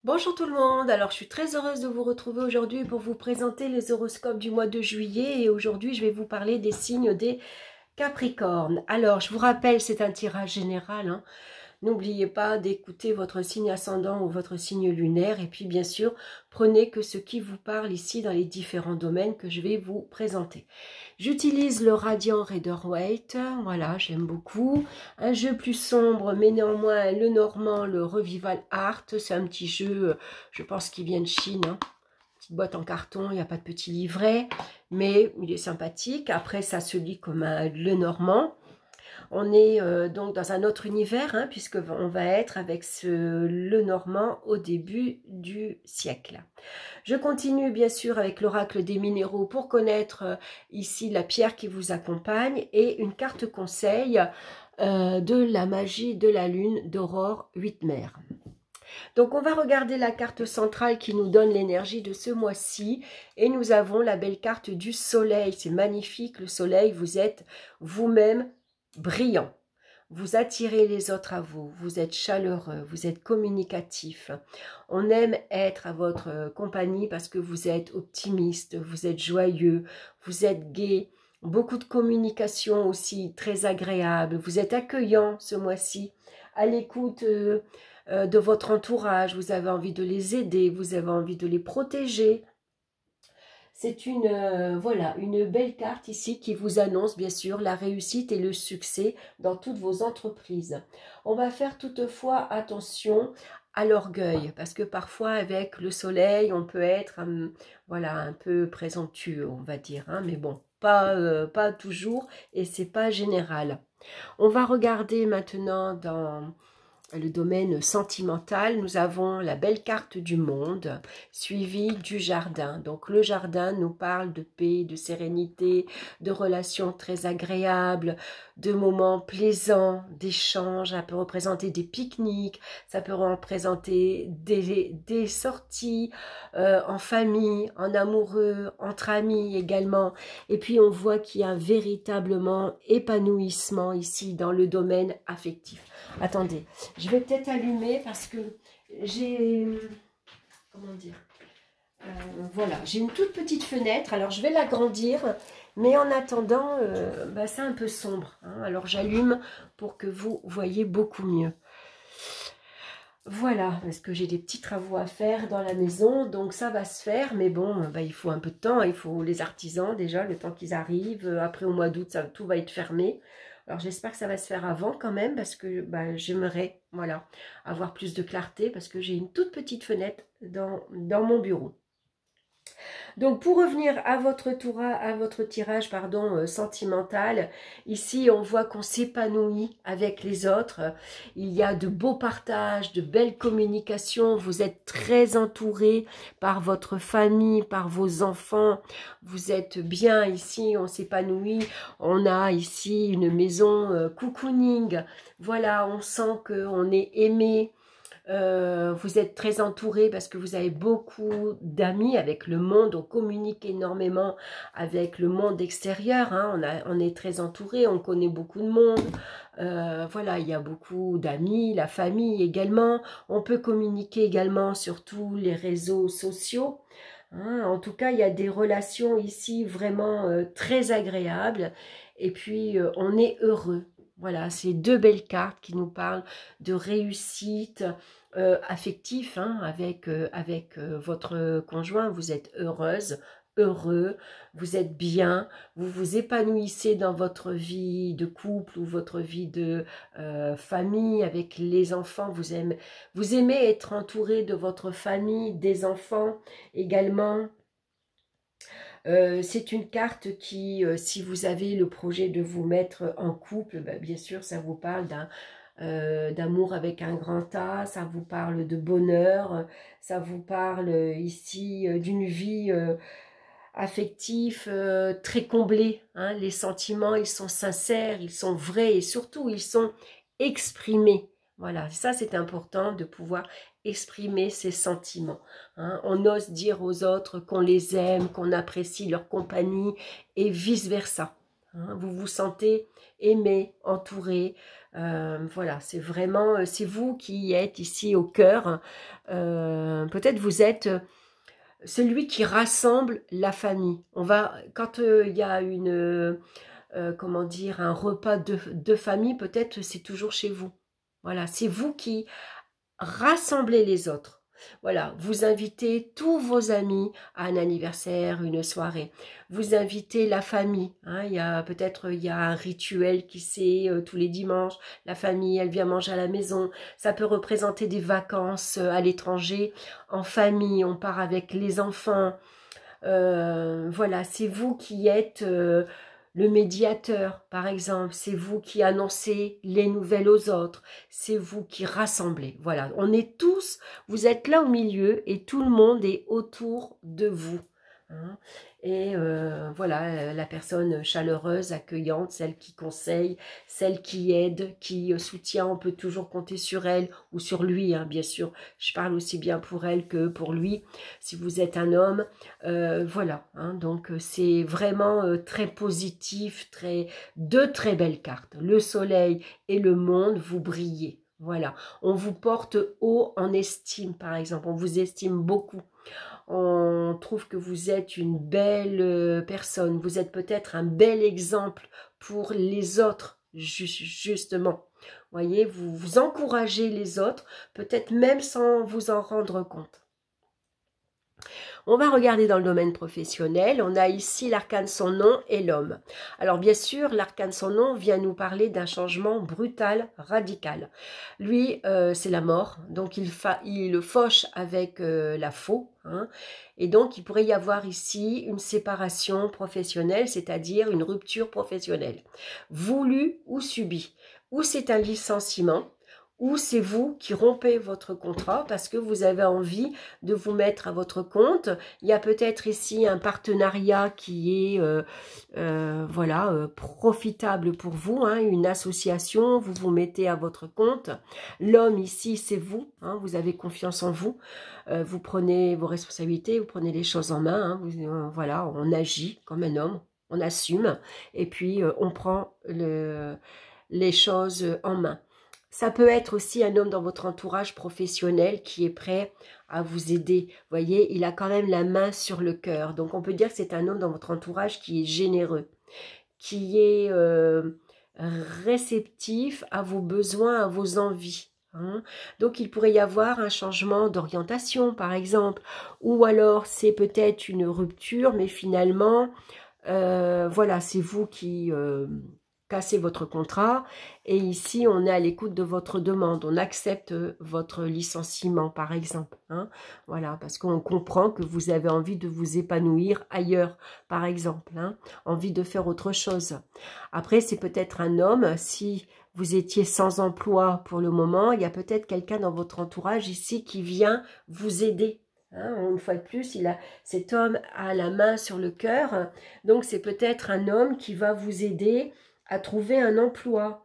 Bonjour tout le monde, alors je suis très heureuse de vous retrouver aujourd'hui pour vous présenter les horoscopes du mois de juillet et aujourd'hui je vais vous parler des signes des Capricornes. Alors je vous rappelle, c'est un tirage général, hein. N'oubliez pas d'écouter votre signe ascendant ou votre signe lunaire et puis bien sûr prenez que ce qui vous parle ici dans les différents domaines que je vais vous présenter. J'utilise le Radiant Rider-Waite, voilà, je l'aime beaucoup. Un jeu plus sombre, mais néanmoins le Normand, le Revival Art. C'est un petit jeu, je pense qu'il vient de Chine, hein. Petite boîte en carton, il n'y a pas de petit livret, mais il est sympathique. Après, ça se lit comme le Normand. On est donc dans un autre univers, hein, puisque on va être avec le Normand au début du siècle. Je continue bien sûr avec l'oracle des minéraux pour connaître ici la pierre qui vous accompagne et une carte conseil de la magie de la lune d'Aurore 8 mers. Donc on va regarder la carte centrale qui nous donne l'énergie de ce mois-ci et nous avons la belle carte du soleil. C'est magnifique le soleil, vous êtes vous-même brillant. Vous attirez les autres à vous, vous êtes chaleureux, vous êtes communicatif. On aime être à votre compagnie parce que vous êtes optimiste, vous êtes joyeux, vous êtes gai. Beaucoup de communication aussi, très agréable. Vous êtes accueillant ce mois-ci, à l'écoute de votre entourage. Vous avez envie de les aider, vous avez envie de les protéger. C'est voilà, une belle carte ici qui vous annonce bien sûr la réussite et le succès dans toutes vos entreprises. On va faire toutefois attention à l'orgueil parce que parfois avec le soleil on peut être voilà, un peu présomptueux on va dire, hein, mais bon, pas toujours et c'est pas général. On va regarder maintenant dans le domaine sentimental, nous avons la belle carte du monde, suivie du jardin. Donc le jardin nous parle de paix, de sérénité, de relations très agréables, de moments plaisants, d'échanges. Ça peut représenter des pique-niques, ça peut représenter des sorties en famille, en amoureux, entre amis également. Et puis on voit qu'il y a véritablement épanouissement ici dans le domaine affectif. Attendez, je vais peut-être allumer parce que j'ai, comment dire, voilà, j'ai une toute petite fenêtre, alors je vais l'agrandir, mais en attendant, c'est un peu sombre, hein, alors j'allume pour que vous voyez beaucoup mieux. Voilà, parce que j'ai des petits travaux à faire dans la maison, donc ça va se faire, mais bon, il faut un peu de temps, il faut les artisans déjà, le temps qu'ils arrivent, après au mois d'août, tout va être fermé. Alors j'espère que ça va se faire avant quand même, parce que j'aimerais, voilà, avoir plus de clarté, parce que j'ai une toute petite fenêtre dans mon bureau. Donc pour revenir à votre tirage sentimental, ici on voit qu'on s'épanouit avec les autres, il y a de beaux partages, de belles communications, vous êtes très entouré par votre famille, par vos enfants, vous êtes bien ici, on s'épanouit, on a ici une maison cocooning, voilà, on sent qu'on est aimé. Vous êtes très entouré parce que vous avez beaucoup d'amis avec le monde, on communique énormément avec le monde extérieur, hein, on est très entouré, on connaît beaucoup de monde, voilà, il y a beaucoup d'amis, la famille également, on peut communiquer également sur tous les réseaux sociaux, hein. En tout cas, il y a des relations ici vraiment très agréables et puis on est heureux. Voilà, c'est deux belles cartes qui nous parlent de réussite affective, hein, avec votre conjoint. Vous êtes heureuse, heureux, vous êtes bien, vous vous épanouissez dans votre vie de couple ou votre vie de famille avec les enfants. Vous aimez être entouré de votre famille, des enfants également. C'est une carte qui, si vous avez le projet de vous mettre en couple, bien sûr, ça vous parle d'amour avec un grand A, ça vous parle de bonheur, ça vous parle ici d'une vie affective très comblée, hein. Les sentiments, ils sont sincères, ils sont vrais et surtout, ils sont exprimés. Voilà, ça c'est important de pouvoir exprimer ses sentiments, hein. On ose dire aux autres qu'on les aime, qu'on apprécie leur compagnie et vice-versa, hein. Vous vous sentez aimé, entouré, voilà, c'est vraiment, c'est vous qui êtes ici au cœur peut-être vous êtes celui qui rassemble la famille. Quand il y a comment dire, un repas de famille, peut-être c'est toujours chez vous. Voilà, c'est vous qui rassemblez les autres. Voilà, vous invitez tous vos amis à un anniversaire, une soirée. Vous invitez la famille. Hein, il y a un rituel qui c'est tous les dimanches. La famille, elle vient manger à la maison. Ça peut représenter des vacances à l'étranger. En famille, on part avec les enfants. Voilà, c'est vous qui êtes le médiateur, par exemple. C'est vous qui annoncez les nouvelles aux autres. C'est vous qui rassemblez. Voilà, on est tous, vous êtes là au milieu et tout le monde est autour de vous. Hein. Et voilà, la personne chaleureuse, accueillante, celle qui conseille, celle qui aide, qui soutient, on peut toujours compter sur elle ou sur lui, hein, bien sûr. Je parle aussi bien pour elle que pour lui, si vous êtes un homme. Voilà, hein, donc c'est vraiment très positif, deux très belles cartes. Le soleil et le monde, vous brillez. Voilà, on vous porte haut en estime, par exemple, on vous estime beaucoup. On trouve que vous êtes une belle personne, vous êtes peut-être un bel exemple pour les autres, justement. Voyez, vous encouragez les autres, peut-être même sans vous en rendre compte. On va regarder dans le domaine professionnel, on a ici l'arcane son nom et l'homme. Alors bien sûr, l'arcane son nom vient nous parler d'un changement brutal, radical. Lui, c'est la mort, donc il fauche avec la faux, hein, et donc il pourrait y avoir ici une séparation professionnelle, c'est-à-dire une rupture professionnelle, voulue ou subie, ou c'est un licenciement, ou c'est vous qui rompez votre contrat parce que vous avez envie de vous mettre à votre compte. Il y a peut-être ici un partenariat qui est voilà, profitable pour vous, hein, une association, vous vous mettez à votre compte. L'homme ici, c'est vous, hein, vous avez confiance en vous, vous prenez vos responsabilités, vous prenez les choses en main, hein, voilà, on agit comme un homme, on assume et puis on prend les choses en main. Ça peut être aussi un homme dans votre entourage professionnel qui est prêt à vous aider. Vous voyez, il a quand même la main sur le cœur. Donc, on peut dire que c'est un homme dans votre entourage qui est généreux, qui est réceptif à vos besoins, à vos envies. Hein. Donc, il pourrait y avoir un changement d'orientation, par exemple. Ou alors, c'est peut-être une rupture, mais finalement, voilà, c'est vous qui... casser votre contrat et ici on est à l'écoute de votre demande, on accepte votre licenciement par exemple, hein, voilà, parce qu'on comprend que vous avez envie de vous épanouir ailleurs par exemple, hein, envie de faire autre chose. Après c'est peut-être un homme, si vous étiez sans emploi pour le moment, il y a peut-être quelqu'un dans votre entourage ici qui vient vous aider. Hein, une fois de plus, cet homme a la main sur le cœur, donc c'est peut-être un homme qui va vous aider à trouver un emploi,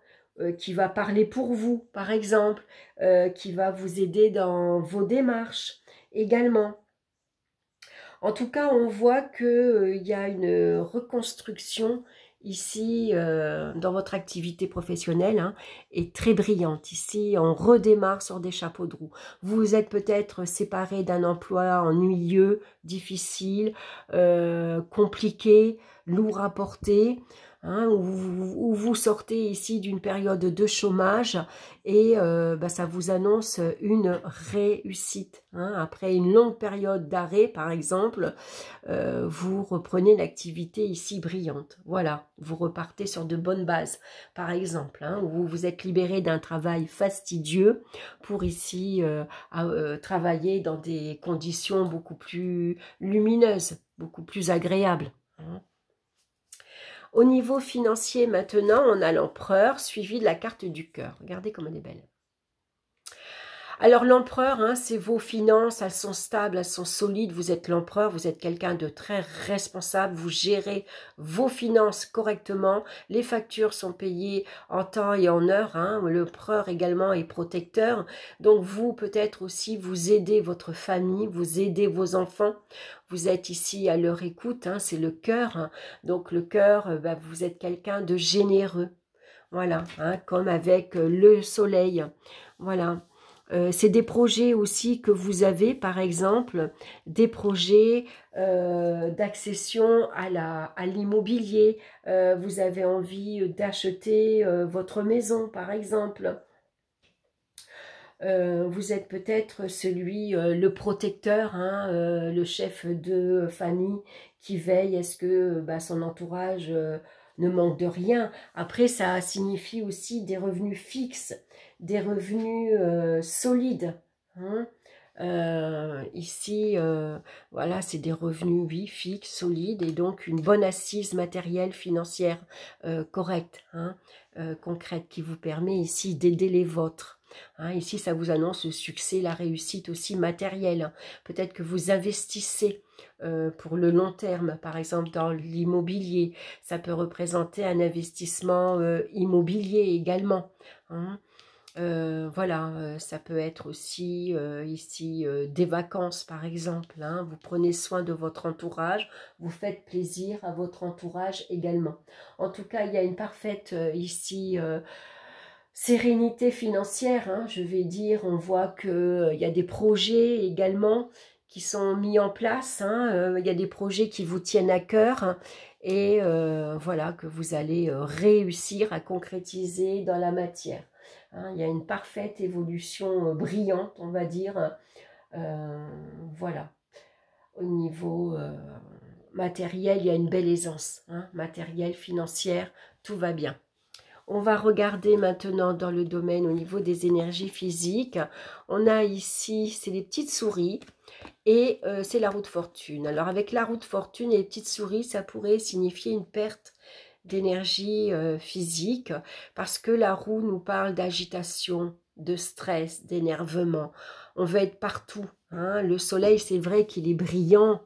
qui va parler pour vous, par exemple, qui va vous aider dans vos démarches également. En tout cas, on voit qu'il y a une reconstruction ici dans votre activité professionnelle, hein, est très brillante. Ici, on redémarre sur des chapeaux de roue. Vous êtes peut-être séparé d'un emploi ennuyeux, difficile, compliqué, lourd à porter, hein, où vous sortez ici d'une période de chômage et ça vous annonce une réussite. Hein. Après une longue période d'arrêt, par exemple, vous reprenez l'activité ici brillante. Voilà, vous repartez sur de bonnes bases, par exemple, hein, où vous vous êtes libéré d'un travail fastidieux pour ici travailler dans des conditions beaucoup plus lumineuses, beaucoup plus agréables. Hein. Au niveau financier, maintenant, on a l'empereur suivi de la carte du cœur. Regardez comme elle est belle. Alors l'empereur, hein, c'est vos finances, elles sont stables, elles sont solides, vous êtes l'empereur, vous êtes quelqu'un de très responsable, vous gérez vos finances correctement, les factures sont payées en temps et en heure, hein, l'empereur également est protecteur, donc vous peut-être aussi vous aidez votre famille, vous aidez vos enfants, vous êtes ici à leur écoute, hein, c'est le cœur, hein, donc le cœur, vous êtes quelqu'un de généreux, voilà, hein, comme avec le soleil, voilà. C'est des projets aussi que vous avez, par exemple, des projets d'accession à l'immobilier. Vous avez envie d'acheter votre maison, par exemple. Vous êtes peut-être le protecteur, hein, le chef de famille qui veille à ce que son entourage ne manque de rien. Après, ça signifie aussi des revenus fixes, des revenus solides. Hein. Ici, voilà, c'est des revenus, oui, fixes, solides, et donc une bonne assise matérielle, financière correcte, hein, concrète, qui vous permet ici d'aider les vôtres. Hein, ici, ça vous annonce le succès, la réussite aussi matérielle. Peut-être que vous investissez pour le long terme, par exemple dans l'immobilier. Ça peut représenter un investissement immobilier également. Hein. Voilà, ça peut être aussi ici des vacances par exemple. Hein. Vous prenez soin de votre entourage, vous faites plaisir à votre entourage également. En tout cas, il y a une parfaite ici sérénité financière, hein, je vais dire. On voit qu'il y a des projets également qui sont mis en place. Hein, il y a des projets qui vous tiennent à cœur. Hein, et voilà, que vous allez réussir à concrétiser dans la matière. Hein, il y a une parfaite évolution brillante, on va dire. Voilà. Au niveau matériel, il y a une belle aisance. Hein, matériel, financière, tout va bien. On va regarder maintenant dans le domaine au niveau des énergies physiques. On a ici, c'est les petites souris et c'est la roue de fortune. Alors avec la roue de fortune et les petites souris, ça pourrait signifier une perte d'énergie physique parce que la roue nous parle d'agitation, de stress, d'énervement. On veut être partout. Hein. Le soleil, c'est vrai qu'il est brillant.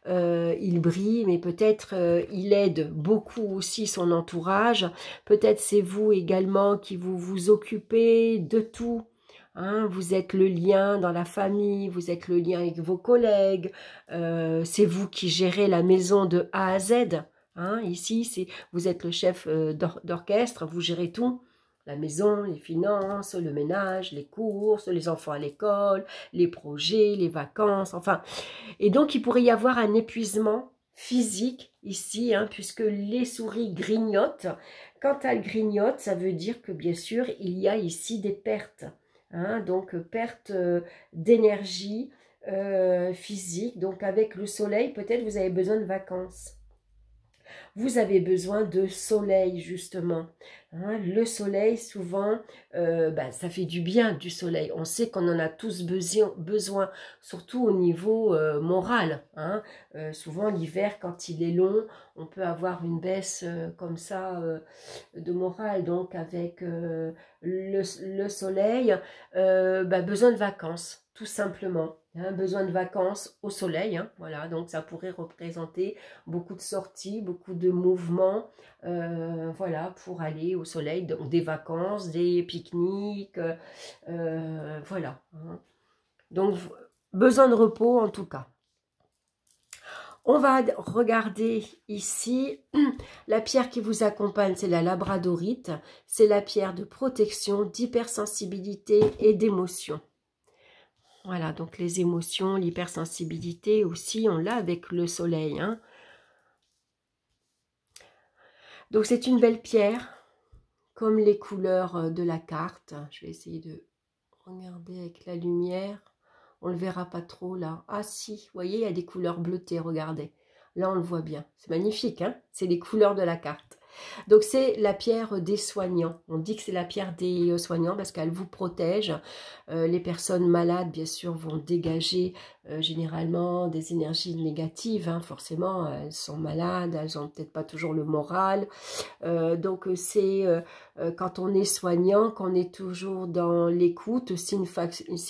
Il brille, mais peut-être il aide beaucoup aussi son entourage. Peut-être c'est vous également qui vous occupez de tout. Hein, vous êtes le lien dans la famille, vous êtes le lien avec vos collègues. C'est vous qui gérez la maison de A à Z. Hein, ici, vous êtes le chef d'orchestre, vous gérez tout. La maison, les finances, le ménage, les courses, les enfants à l'école, les projets, les vacances, enfin. Et donc, il pourrait y avoir un épuisement physique ici, hein, puisque les souris grignotent. Quand elles grignotent, ça veut dire que, bien sûr, il y a ici des pertes. Hein, donc, perte d'énergie physique. Donc, avec le soleil, peut-être vous avez besoin de vacances. Vous avez besoin de soleil, justement. Hein, le soleil, souvent, ça fait du bien, du soleil. On sait qu'on en a tous besoin, surtout au niveau moral. Hein. Souvent, l'hiver, quand il est long, on peut avoir une baisse comme ça de morale. Donc, avec le soleil, besoin de vacances, tout simplement. Hein, besoin de vacances au soleil, hein, voilà, donc ça pourrait représenter beaucoup de sorties, beaucoup de mouvements, voilà, pour aller au soleil, donc des vacances, des pique-niques, voilà. Hein. Donc, besoin de repos en tout cas. On va regarder ici, la pierre qui vous accompagne, c'est la labradorite, c'est la pierre de protection, d'hypersensibilité et d'émotion. Voilà, donc les émotions, l'hypersensibilité aussi, on l'a avec le soleil. Hein. Donc c'est une belle pierre, comme les couleurs de la carte. Je vais essayer de regarder avec la lumière. On ne le verra pas trop là. Ah si, vous voyez, il y a des couleurs bleutées, regardez. Là, on le voit bien. C'est magnifique, hein. C'est les couleurs de la carte. Donc, c'est la pierre des soignants. On dit que c'est la pierre des soignants parce qu'elle vous protège. Les personnes malades, bien sûr, vont dégager généralement des énergies négatives. Hein. Forcément, elles sont malades, elles n'ont peut-être pas toujours le moral. Donc, c'est quand on est soignant, qu'on est toujours dans l'écoute, c'est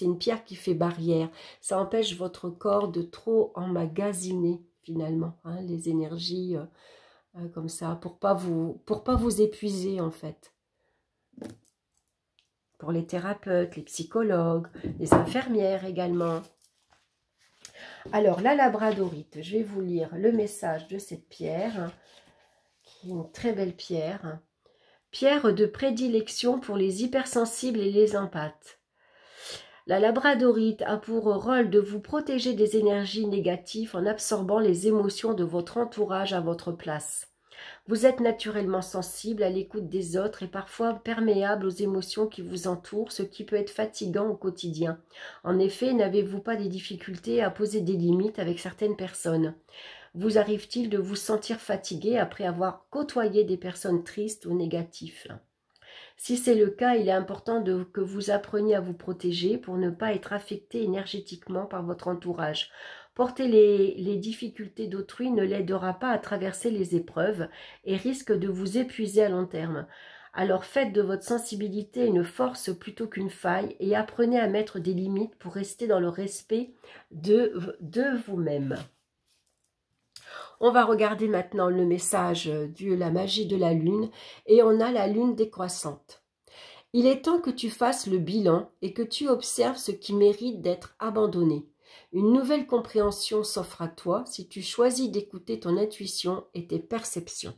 une pierre qui fait barrière. Ça empêche votre corps de trop emmagasiner, finalement, hein, les énergies comme ça, pour pas vous épuiser en fait. Pour les thérapeutes, les psychologues, les infirmières également. Alors, la labradorite, je vais vous lire le message de cette pierre, hein, qui est une très belle pierre. Hein. Pierre de prédilection pour les hypersensibles et les empathes. La labradorite a pour rôle de vous protéger des énergies négatives en absorbant les émotions de votre entourage à votre place. Vous êtes naturellement sensible à l'écoute des autres et parfois perméable aux émotions qui vous entourent, ce qui peut être fatigant au quotidien. En effet, n'avez-vous pas des difficultés à poser des limites avec certaines personnes? Vous arrive-t-il de vous sentir fatigué après avoir côtoyé des personnes tristes ou négatives? Si c'est le cas, il est important que vous appreniez à vous protéger pour ne pas être affecté énergétiquement par votre entourage. Porter les difficultés d'autrui ne l'aidera pas à traverser les épreuves et risque de vous épuiser à long terme. Alors faites de votre sensibilité une force plutôt qu'une faille et apprenez à mettre des limites pour rester dans le respect de vous-même. On va regarder maintenant le message de la magie de la lune et on a la lune décroissante. Il est temps que tu fasses le bilan et que tu observes ce qui mérite d'être abandonné. Une nouvelle compréhension s'offre à toi si tu choisis d'écouter ton intuition et tes perceptions.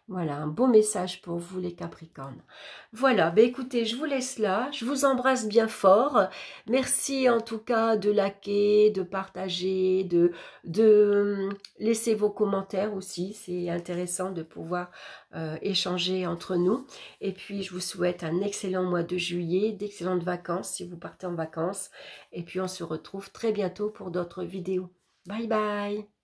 Voilà, un beau message pour vous les Capricornes. Voilà, ben écoutez, je vous laisse là. Je vous embrasse bien fort. Merci en tout cas de liker, de partager, de laisser vos commentaires aussi. C'est intéressant de pouvoir échanger entre nous. Et puis, je vous souhaite un excellent mois de juillet, d'excellentes vacances si vous partez en vacances. Et puis, on se retrouve très bientôt pour d'autres vidéos. Bye bye!